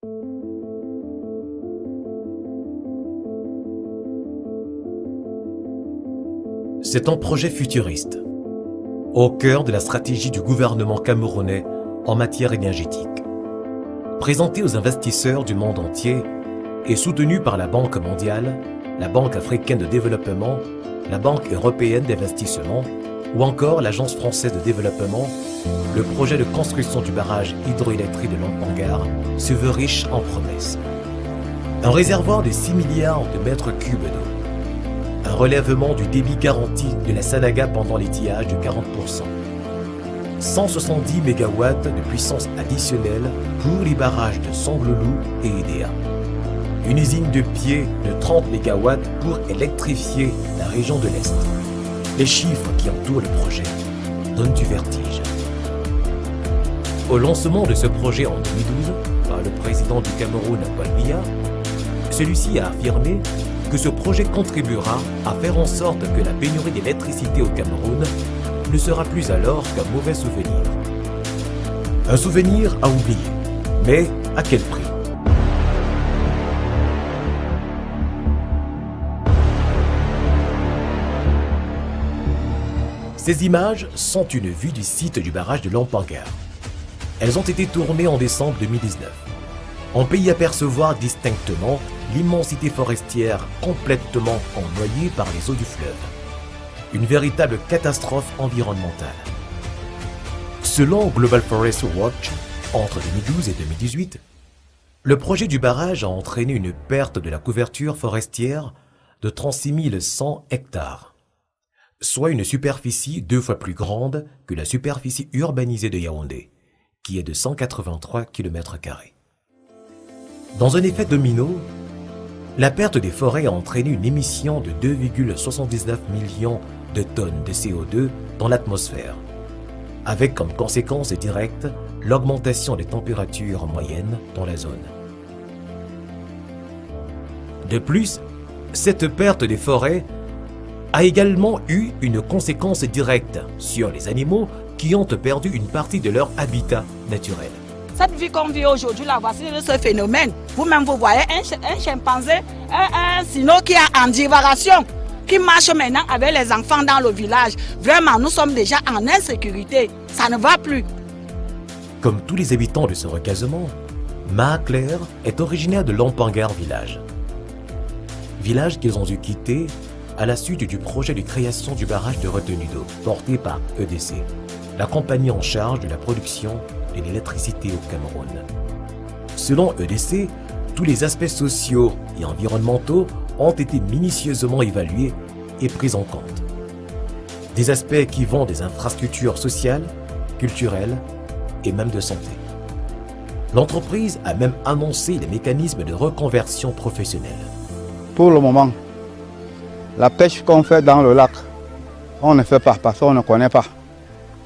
C'est un projet futuriste, au cœur de la stratégie du gouvernement camerounais en matière énergétique. Présenté aux investisseurs du monde entier et soutenu par la Banque mondiale, la Banque africaine de développement, la Banque européenne d'investissement ou encore l'Agence française de développement, le projet de construction du barrage hydroélectrique de Lampangar se veut riche en promesses. Un réservoir de 6 milliards de mètres cubes d'eau. Un relèvement du débit garanti de la Sanaga pendant l'étiage de 40%. 170 MW de puissance additionnelle pour les barrages de Sangloulou et Edea. Une usine de pied de 30 MW pour électrifier la région de l'Est. Les chiffres qui entourent le projet donnent du vertige. Au lancement de ce projet en 2012, par le président du Cameroun, Paul Biya, celui-ci a affirmé que ce projet contribuera à faire en sorte que la pénurie d'électricité au Cameroun ne sera plus alors qu'un mauvais souvenir. Un souvenir à oublier, mais à quel prix? Ces images sont une vue du site du barrage de Lampangar. Elles ont été tournées en décembre 2019. On peut y apercevoir distinctement l'immensité forestière complètement ennoyée par les eaux du fleuve. Une véritable catastrophe environnementale. Selon Global Forest Watch, entre 2012 et 2018, le projet du barrage a entraîné une perte de la couverture forestière de 36 100 hectares, soit une superficie 2 fois plus grande que la superficie urbanisée de Yaoundé, qui est de 183 km². Dans un effet domino, la perte des forêts a entraîné une émission de 2,79 millions de tonnes de CO2 dans l'atmosphère, avec comme conséquence directe l'augmentation des températures moyennes dans la zone. De plus, cette perte des forêts a également eu une conséquence directe sur les animaux qui ont perdu une partie de leur habitat naturel. Cette vie qu'on vit aujourd'hui, là, voici ce phénomène. Vous-même, vous voyez un chimpanzé, un sino qui est en divagation, qui marche maintenant avec les enfants dans le village. Vraiment, nous sommes déjà en insécurité. Ça ne va plus. Comme tous les habitants de ce recasement, Maha Claire est originaire de Lampangar village. Village qu'ils ont dû quitter à la suite du projet de création du barrage de retenue d'eau porté par EDC, la compagnie en charge de la production de l'électricité au Cameroun. Selon EDC, tous les aspects sociaux et environnementaux ont été minutieusement évalués et pris en compte. Des aspects qui vont des infrastructures sociales, culturelles et même de santé. L'entreprise a même annoncé les mécanismes de reconversion professionnelle. Pour le moment, la pêche qu'on fait dans le lac, on ne fait pas parce qu'on ne connaît pas.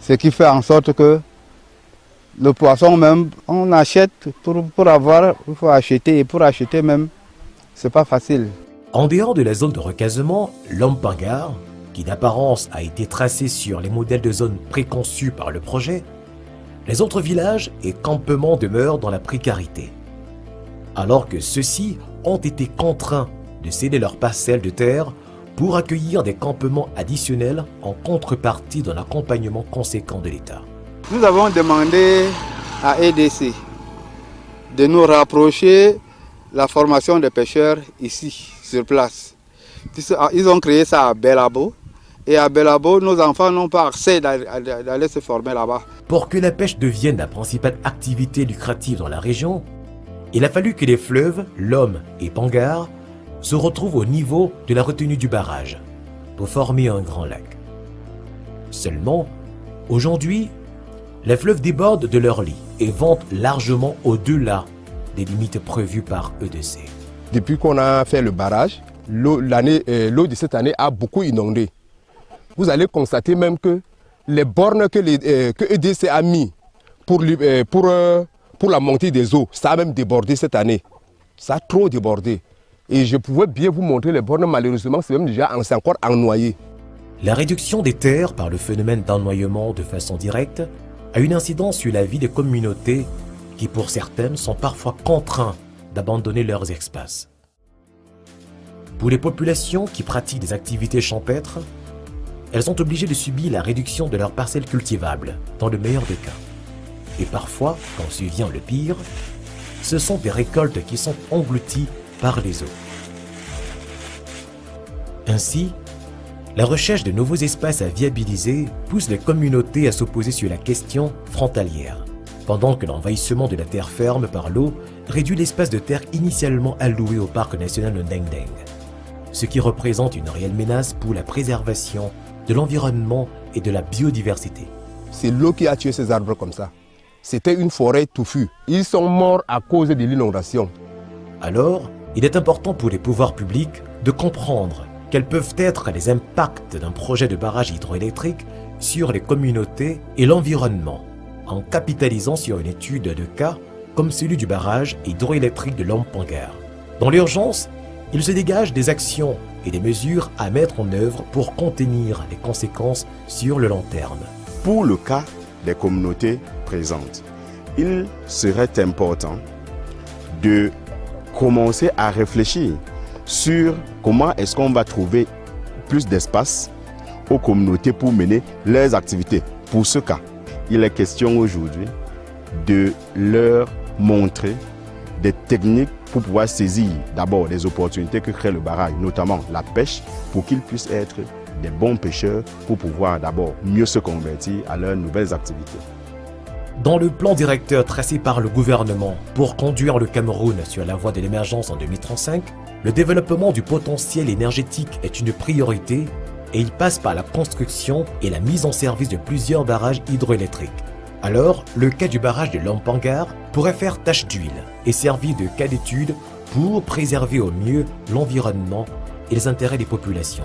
Ce qui fait en sorte que le poisson même, on achète pour avoir, il faut acheter, et pour acheter même, c'est pas facile. En dehors de la zone de recasement, Lampangar, qui d'apparence a été tracé sur les modèles de zones préconçus par le projet, les autres villages et campements demeurent dans la précarité. Alors que ceux-ci ont été contraints de céder leurs parcelles de terre pour accueillir des campements additionnels en contrepartie d'un accompagnement conséquent de l'État. Nous avons demandé à EDC de nous rapprocher la formation des pêcheurs ici, sur place. Ils ont créé ça à Belabo. Et à Belabo, nos enfants n'ont pas accès d'aller se former là-bas. Pour que la pêche devienne la principale activité lucrative dans la région, il a fallu que les fleuves, Lom et Pangar, se retrouvent au niveau de la retenue du barrage pour former un grand lac. Seulement, aujourd'hui, les fleuves débordent de leur lit et vont largement au-delà des limites prévues par EDC. Depuis qu'on a fait le barrage, l'eau de cette année a beaucoup inondé. Vous allez constater même que les bornes que EDC a mis pour la montée des eaux, ça a même débordé cette année. Ça a trop débordé. Et je pouvais bien vous montrer les bornes, malheureusement, c'est encore ennoyé. La réduction des terres par le phénomène d'ennoyement de façon directe a une incidence sur la vie des communautés qui pour certaines sont parfois contraints d'abandonner leurs espaces. Pour les populations qui pratiquent des activités champêtres, elles sont obligées de subir la réduction de leurs parcelles cultivables, dans le meilleur des cas. Et parfois, quand survient le pire, ce sont des récoltes qui sont englouties par les eaux. Ainsi, la recherche de nouveaux espaces à viabiliser pousse les communautés à s'opposer sur la question frontalière, pendant que l'envahissement de la terre ferme par l'eau réduit l'espace de terre initialement alloué au parc national de Ndeng, ce qui représente une réelle menace pour la préservation de l'environnement et de la biodiversité. C'est l'eau qui a tué ces arbres comme ça. C'était une forêt touffue. Ils sont morts à cause de l'inondation. Alors, il est important pour les pouvoirs publics de comprendre quels peuvent être les impacts d'un projet de barrage hydroélectrique sur les communautés et l'environnement, en capitalisant sur une étude de cas comme celui du barrage hydroélectrique de Lampangar. Dans l'urgence, il se dégage des actions et des mesures à mettre en œuvre pour contenir les conséquences sur le long terme. Pour le cas des communautés présentes, il serait important de commencer à réfléchir sur comment est-ce qu'on va trouver plus d'espace aux communautés pour mener leurs activités. Pour ce cas, il est question aujourd'hui de leur montrer des techniques pour pouvoir saisir d'abord les opportunités que crée le barrage, notamment la pêche, pour qu'ils puissent être des bons pêcheurs pour pouvoir d'abord mieux se convertir à leurs nouvelles activités. Dans le plan directeur tracé par le gouvernement pour conduire le Cameroun sur la voie de l'émergence en 2035, le développement du potentiel énergétique est une priorité et il passe par la construction et la mise en service de plusieurs barrages hydroélectriques. Alors, le cas du barrage de Lampangar pourrait faire tache d'huile et servir de cas d'étude pour préserver au mieux l'environnement et les intérêts des populations.